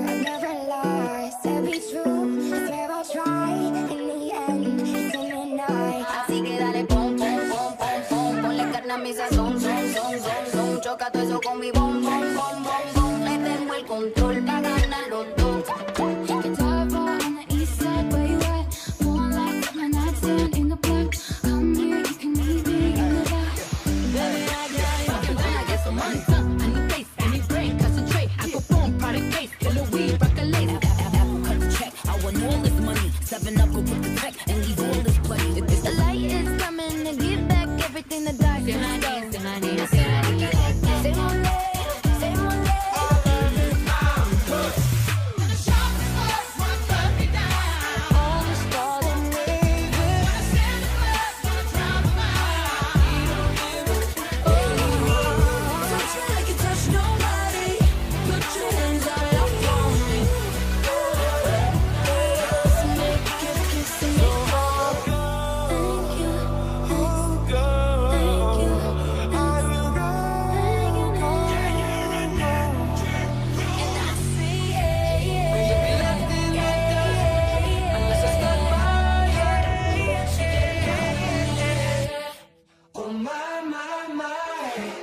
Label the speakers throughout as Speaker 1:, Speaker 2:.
Speaker 1: I never lie. Said be true, swear I'll try. In the end, it's in the night.
Speaker 2: Así que dale pom, pom, pom, pom, pom. Ponle carne a mi sazón, son, son, son, son. Choca todo eso con mi bom, bom, bom, bom, bom. Le tengo el control para ganar los dos.
Speaker 3: Guitar bar on the east side, where you at? One light, put my nightstand in the black. Come here, you can meet me in the back.
Speaker 2: Baby, I'm gonna get some money. I need face, I need brain, concentrate. I go phone, product case, till the weed, rock a lace. Apple cut the check, I want all this money. 7 up, go put the tech, and leave all this play. If
Speaker 3: The light is coming to give back everything the dark is stole.
Speaker 2: say my name, say my name.
Speaker 3: Say more love, say more love. All the stars are waving. Touch me like you touch nobody. Put your hands all up on me. Make you kiss me. Thank you, thank you, thank you, thank you. And I see unless I stuck by.
Speaker 4: Oh my, my, my.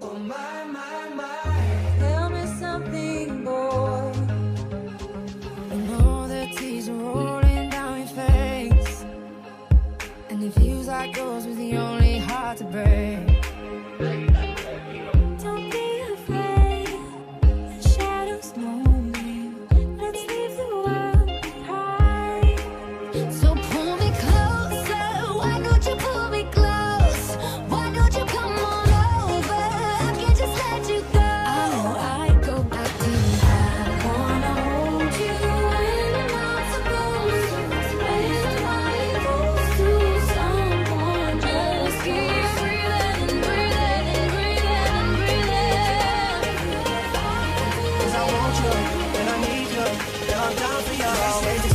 Speaker 4: Oh my, my, my.
Speaker 3: Tell me something, boy.
Speaker 1: I know the tears are rolling down your face, and it feels like yours was the only heart to break.
Speaker 3: Don't be afraid. The shadows moving. Let's leave the world behind. So pull me closer. Why don't you pull me close? Why don't you come on over? I can't just let you go. I know I go back to you. I wanna hold you when I'm not supposed to. When I'm close to someone, just keep breathing, breathing, breathing, breathing.
Speaker 4: 'Cause I want you, and I need you, and I'm down for you always.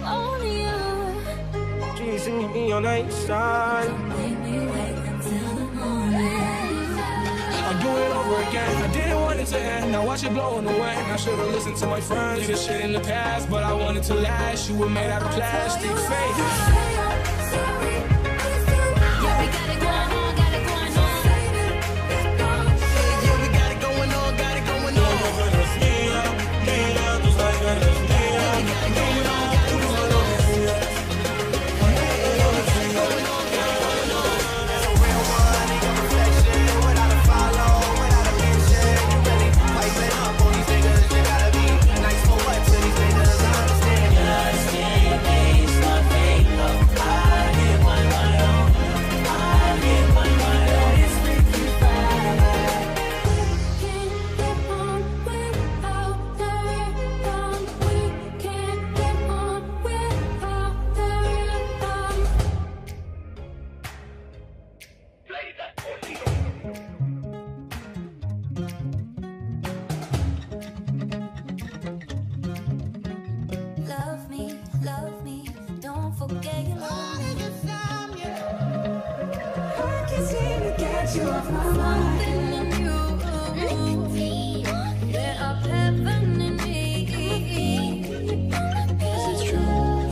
Speaker 3: Only you
Speaker 4: She's singing me on the side.
Speaker 3: make me wait until the morning.
Speaker 4: I'll do it over again. I didn't want it to end. Now watch it blowing away. I should've listened to my friends. Did shit in the past, but I wanted to last. You were made out of plastic. Fake.
Speaker 2: Yeah, we got it going on, got it going on.
Speaker 4: Yeah, we got it going on, got it going on.
Speaker 3: Can't get on without the rhythm. We can't get on without the rhythm. Love me, don't forget you love me. I can't seem to get you off my mind. Something in you, lit up heaven in me. Is it true?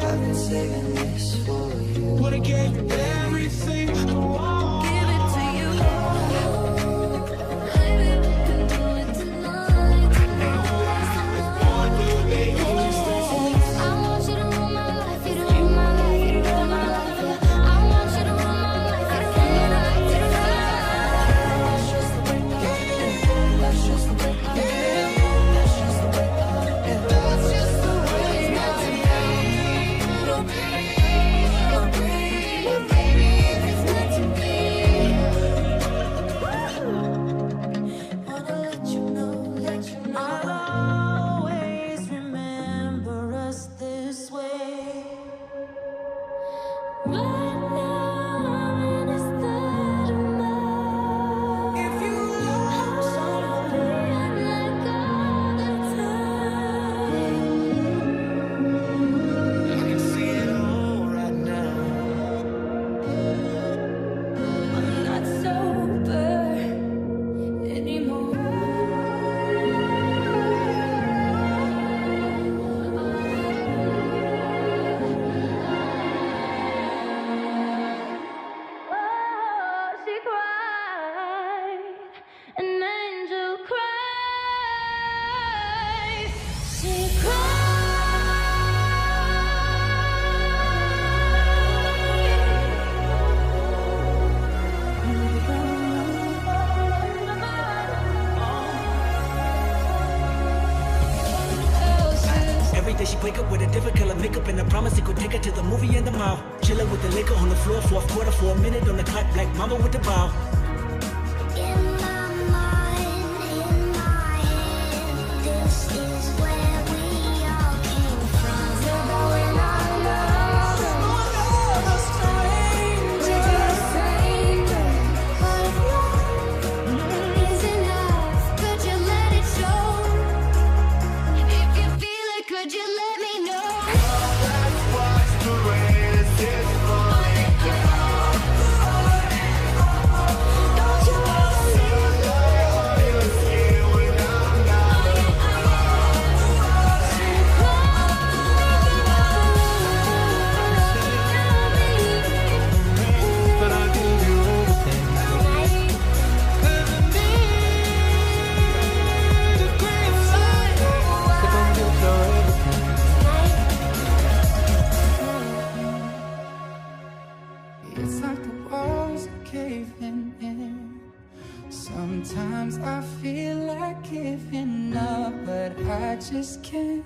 Speaker 4: I've been saving this for you. Would've gave you everything.
Speaker 3: Give it to you. Baby, we can do it tonight. I want you to rule my life, you to rule my life, you to rule my life. I want you to rule my life, you to rule my life, you to rule my life.
Speaker 5: wake up with a different color makeup and I promise he could take her to the movie in the mall. Chillin' with the liquor on the floor, fourth quarter for a minute on the clock, black mama with the ball.
Speaker 3: In my mind, in my head, this is where we all came from. So going on love, a stranger, but if love is enough, could you let it show? If you feel it, could you let me know?
Speaker 6: Let's watch the race, it's falling down.
Speaker 3: Don't you wanna see
Speaker 6: You see when I'm down.
Speaker 4: But I give you everything.
Speaker 1: It's like the walls are caving in. Sometimes I feel like giving up, but I just can't.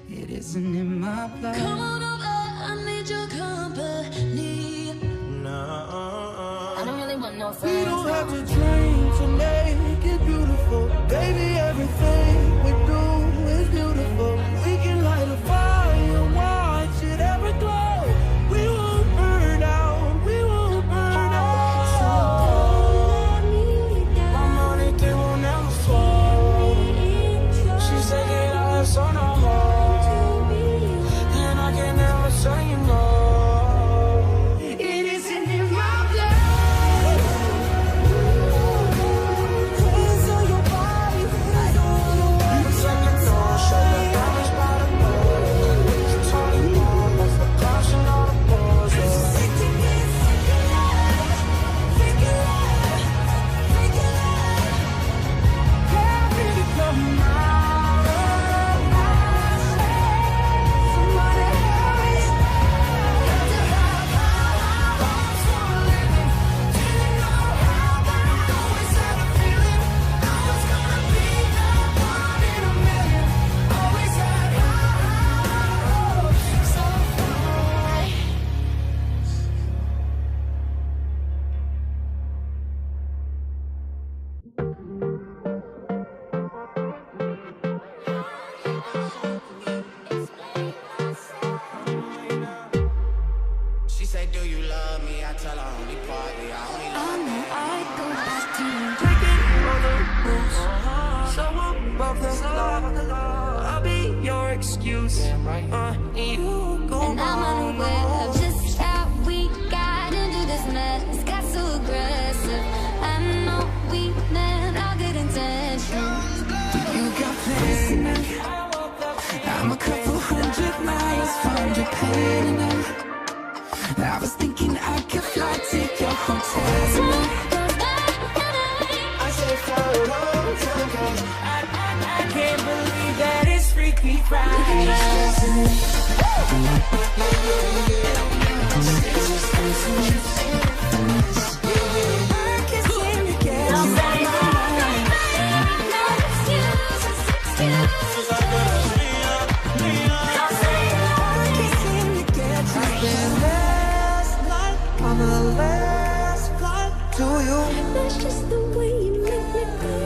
Speaker 1: It isn't in my blood.
Speaker 2: Come on over, I need your company. I don't really want no friends.
Speaker 1: We don't have to dream to make it beautiful. Baby, everything we do is beautiful. We can light a fire, watch it ever glow. We won't burn out, we won't burn out.
Speaker 3: so let me down?
Speaker 4: My money, they will never fall. She said that I have so no more. And I can never say no.
Speaker 1: It isn't in my blood. Hands on your body, I don't know.
Speaker 4: Second door, show the damage by the door. She told me more, that's the caution on the boards.
Speaker 3: Sick to get sick of love, sick of love, sick of love.
Speaker 1: Happy to come out of my shade. Somebody hurry.
Speaker 3: Got to have high hopes for a living. Didn't know how, but I always had a feeling I was gonna be that one in a million. Always had high hopes, so fly.
Speaker 5: She say, do you love me? I tell her only partly, I only love
Speaker 3: I know I'd go back to you.
Speaker 1: Breaking all the rules, so above the law. I'll be your excuse. You go
Speaker 3: And I'm unaware of just how we got into this mess. Got so aggressive. I know we meant all good intentions.
Speaker 1: You got plans. I'm a couple hundred miles from Japan and I was thinking I could fly to your hotel tonight.
Speaker 6: I said for a long time, 'cause
Speaker 1: I can't believe that it's Freaky Friday. I can't seem to get you out my mind.
Speaker 3: No excuses, excuses.
Speaker 1: I can't seem to get you. I spent last night on the last flight to you.
Speaker 3: That's just the way you make me feel.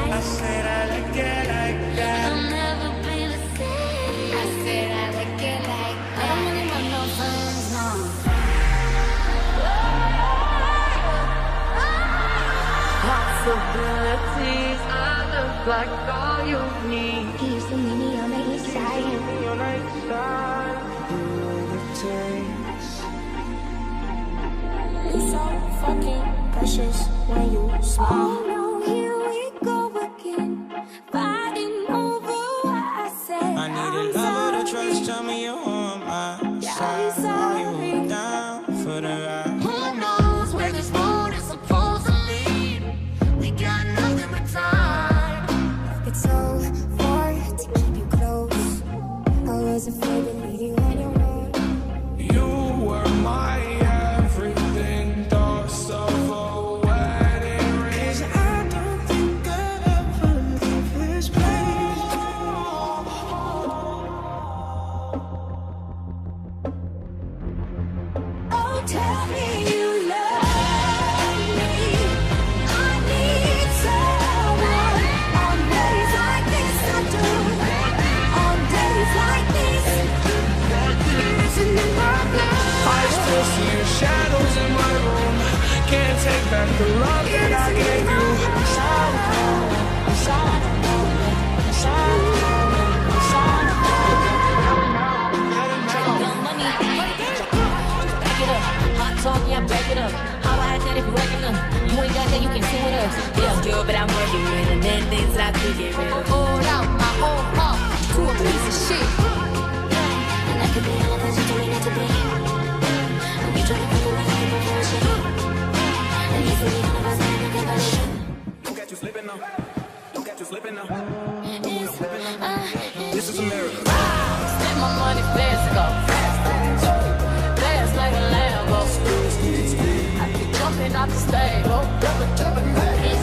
Speaker 1: I said I like it like that.
Speaker 3: I'll never be the same. I said I like it like that. I don't really want no friends, no.
Speaker 1: Possibilities, I look like all you need.
Speaker 3: He used to meet me on the east side.
Speaker 1: Your night side, do it takes.
Speaker 3: You so fucking precious when you smile. Oh no, here we go again, fighting over what I said.
Speaker 5: I need a lover to trust, tell me you're on my side. Are you down for the ride?
Speaker 3: Who knows where this road is supposed to lead? We got nothing but time. It's so far to keep you close. I was afraid to leave you on your own.
Speaker 4: You were my everything, thoughts of a wedding ring.
Speaker 1: I don't think I'd ever leave this place.
Speaker 3: tell me you love me. I need someone. On days like this I do. On days like this, listen in my blood.
Speaker 4: I still see your shadows in my room. Can't take back the love that I gave you.
Speaker 2: Young money, back it up. Hot talk, yeah, back it up. How I had that if you working up. You ain't got that, you can sing with us. Yeah, girl, but I'm working with and then things that I could get rid of.
Speaker 3: All out my whole heart to a piece of shit.
Speaker 2: And I could be all of us, you told me not to be. You try to put away the bullshit. And you see all of us, I think about it.
Speaker 7: Don't catch you slipping now. Don't catch you slipping now.
Speaker 2: This
Speaker 7: is America.
Speaker 2: Spend my money fast, go fast like a Lambo. I be jumping out the stable, jumping.